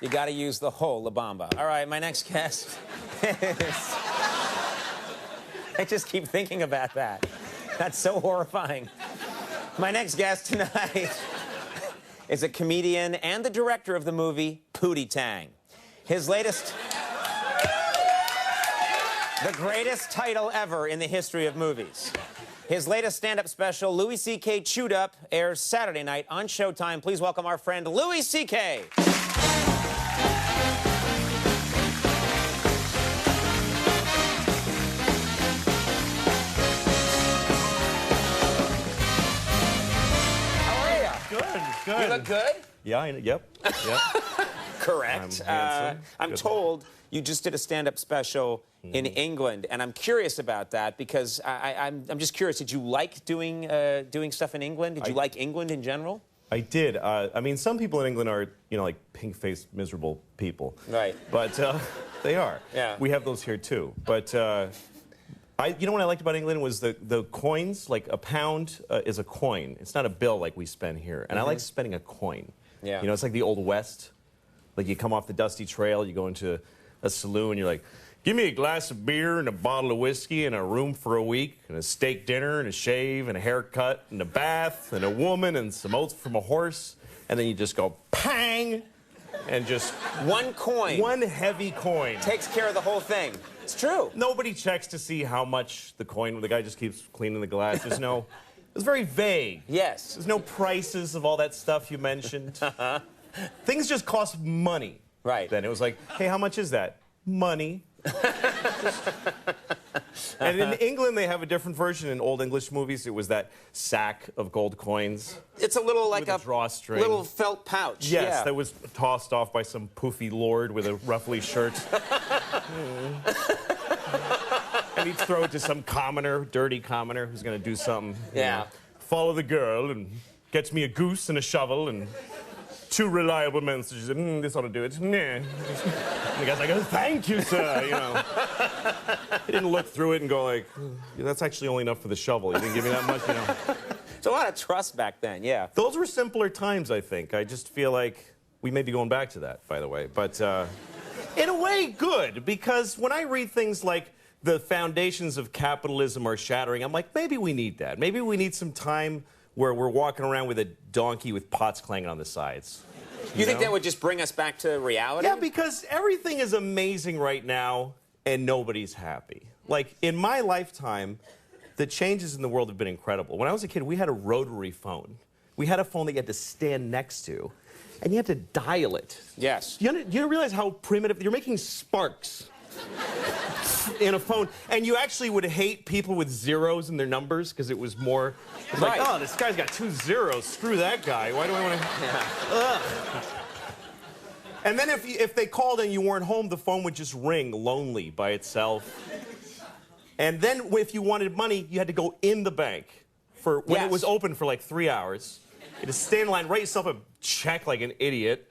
you got to use the whole La Bamba. All right, my next guest is... I just keep thinking about that. That's so horrifying. My next guest tonight is a comedian and the director of the movie Pootie Tang. His latest... the greatest title ever in the history of movies. His latest stand-up special, Louis C.K. Chewed Up, airs Saturday night on Showtime. Please welcome our friend Louis C.K. Good. You look good? Yeah, yep. Correct. I'm told you just did a stand-up special in England, and I'm curious about that because I'm just curious. Did you like doing stuff in England? Did you like England in general? I did. I mean, some people in England are, you know, like pink-faced, miserable people. Right. But they are. Yeah. We have those here too. But you know what I liked about England was the coins. Like a pound is a coin. It's not a bill like we spend here. And I like spending a coin. Yeah. You know, it's like the Old West. Like you come off the dusty trail, you go into a saloon, you're like, give me a glass of beer and a bottle of whiskey and a room for a week and a steak dinner and a shave and a haircut and a bath and a woman and some oats from a horse. And then you just go, pang, and just... one coin. One heavy coin. Takes care of the whole thing. It's true. Nobody checks to see how much the coin, the guy just keeps cleaning the glass. There's no... It's very vague. Yes. There's no prices of all that stuff you mentioned. Things just cost money. Right. Then it was like, hey, how much is that? Money. And in England, they have a different version. In Old English movies, it was that sack of gold coins. It's a little like a drawstring. Little felt pouch. Yes, yeah. that was tossed off by some poofy lord with a ruffly shirt. And he'd throw it to some commoner, dirty commoner, who's going to do something. Yeah. You know, follow the girl and gets me a goose and a shovel and 2 reliable messages. This ought to do it. Nah. And the guy's like, oh, thank you, sir. You know. He didn't look through it and go like, yeah, that's actually only enough for the shovel. You didn't give me that much, you know. It's a lot of trust back then, yeah. Those were simpler times, I think. I just feel like we may be going back to that, by the way. But in a way, good, because when I read things like the foundations of capitalism are shattering, I'm like, maybe we need that. Maybe we need some time where we're walking around with a donkey with pots clanging on the sides. You think that would just bring us back to reality? Yeah, because everything is amazing right now, and nobody's happy. Like, in my lifetime, the changes in the world have been incredible. When I was a kid, we had a rotary phone. We had a phone that you had to stand next to, and you had to dial it. Yes. You realize how primitive... You're making sparks in a phone, and you actually would hate people with zeros in their numbers because it was more... It was like, oh, this guy's got 2 zeros. Screw that guy. Why do I want to... Yeah. And then if they called and you weren't home, the phone would just ring lonely by itself. And then if you wanted money, you had to go in the bank for when it was open for like 3 hours. You had to stay in line, write yourself a check like an idiot.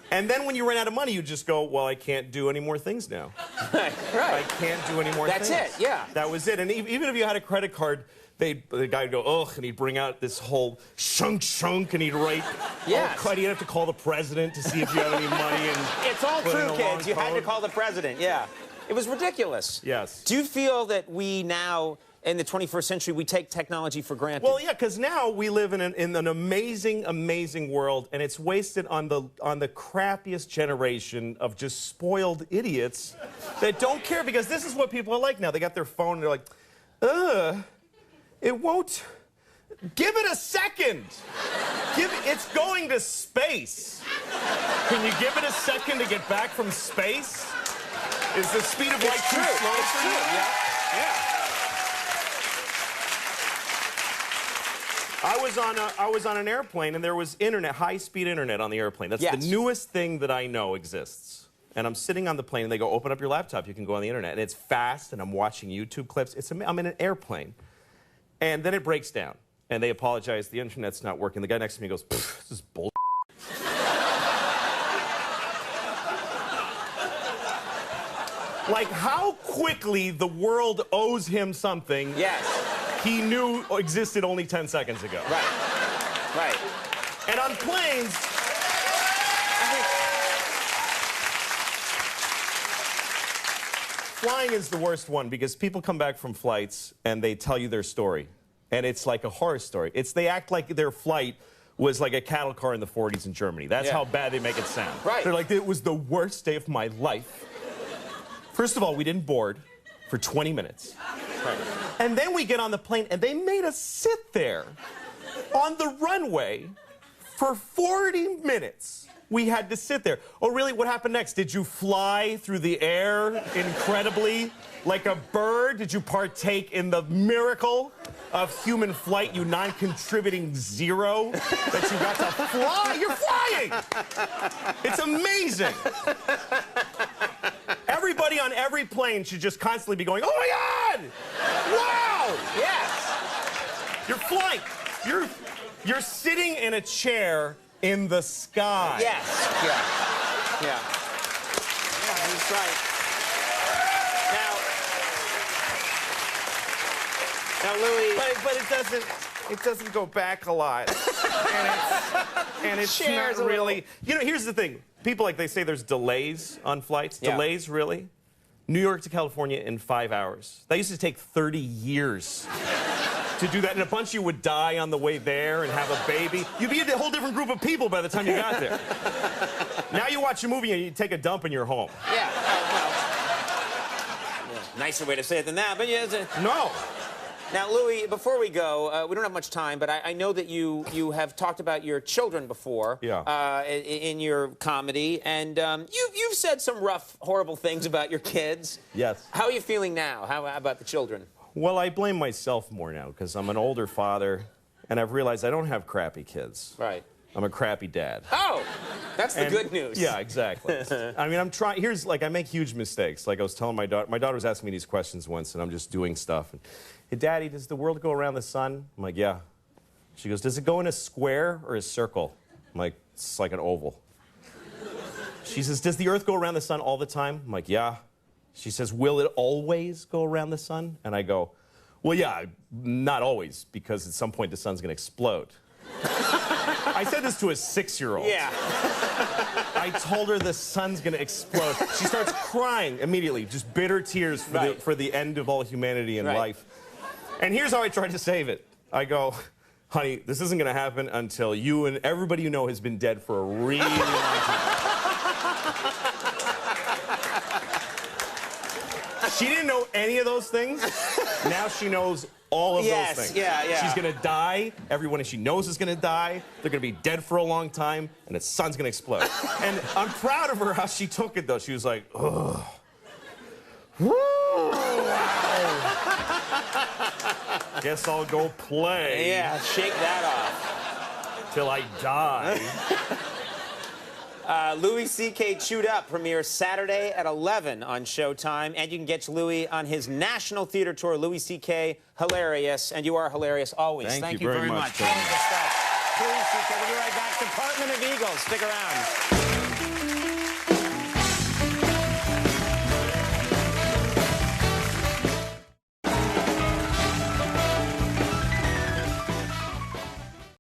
And then when you ran out of money, you just go, well, I can't do any more things now. Right. I can't do any more things. That's it, yeah. That was it. And even if you had a credit card, the guy would go, ugh, and he'd bring out this whole shunk, and he'd write, yes. You'd have to call the president to see if you have any money. And it's all true, kids. You had to call the president, yeah. It was ridiculous. Yes. Do you feel that we now, in the 21st century, we take technology for granted? Well, yeah, because now we live in an amazing, amazing world, and it's wasted on the crappiest generation of just spoiled idiots that don't care, because this is what people are like now. They got their phone, and they're like, it won't... Give it a second. It's going to space. Can you give it a second to get back from space? Is the speed of light too slow for you? Yeah. I was on an airplane, and there was internet, high-speed internet on the airplane. That's the newest thing that I know exists. And I'm sitting on the plane, and they go, open up your laptop, you can go on the internet. And it's fast, and I'm watching YouTube clips. I'm in an airplane. And then it breaks down, and they apologize, the internet's not working. The guy next to me goes, this is bull. Like, how quickly the world owes him something he knew existed only 10 seconds ago. Right. And on planes, flying is the worst one because people come back from flights and they tell you their story. And it's like a horror story. They act like their flight was like a cattle car in the 40s in Germany. That's how bad they make it sound. Right. They're like, it was the worst day of my life. First of all, we didn't board for 20 minutes. Right. And then we get on the plane and they made us sit there on the runway for 40 minutes. We had to sit there. Oh, really? What happened next? Did you fly through the air incredibly like a bird? Did you partake in the miracle of human flight, you non-contributing zero that you got to fly? You're flying! It's amazing. Everybody on every plane should just constantly be going, oh my God! Wow! Yes. You're flying. You're sitting in a chair in the sky. Yes. Yeah. Yeah. Yeah, he's right. Now, Louis. But it doesn't go back a lot. and it's Shares not really. You know, here's the thing. People they say there's delays on flights. Yeah. Delays, really? New York to California in 5 hours. That used to take 30 years to do that, and a bunch of you would die on the way there and have a baby. You'd be a whole different group of people by the time you got there. Now you watch a movie and you take a dump and you're home. Yeah. Nicer way to say it than that, but yeah. No. Now, Louis, before we go, we don't have much time, but I know that you have talked about your children before in your comedy, and you've said some rough, horrible things about your kids. Yes. How are you feeling now? How about the children? Well, I blame myself more now because I'm an older father, and I've realized I don't have crappy kids. Right. I'm a crappy dad. Oh, that's the good news. Yeah, exactly. I mean, I'm trying. Here's I make huge mistakes. Like I was telling my daughter was asking me these questions once, and I'm just doing stuff. And, hey, Daddy, does the world go around the sun? I'm like, yeah. She goes, does it go in a square or a circle? I'm like, it's like an oval. She says, does the Earth go around the sun all the time? I'm like, yeah. She says, will it always go around the sun? And I go, well, yeah, not always, because at some point the sun's going to explode. I said this to a 6-year-old. Yeah. I told her the sun's going to explode. She starts crying immediately, just bitter tears for the end of all humanity and life. And here's how I tried to save it. I go, honey, this isn't going to happen until you and everybody you know has been dead for a really long time. She didn't know any of those things. Now she knows all of those things. Yeah. She's going to die. Everyone she knows is going to die. They're going to be dead for a long time, and the sun's going to explode. And I'm proud of her how she took it, though. She was like, ugh. Guess I'll go play. Yeah, shake that off. Till I die. Louis C.K. Chewed Up premieres Saturday at 11 on Showtime. And you can get Louis on his national theater tour, Louis C.K. Hilarious. And you are hilarious always. Thank you very much. Louis C.K. We'll be right back. Department of Eagles. Stick around.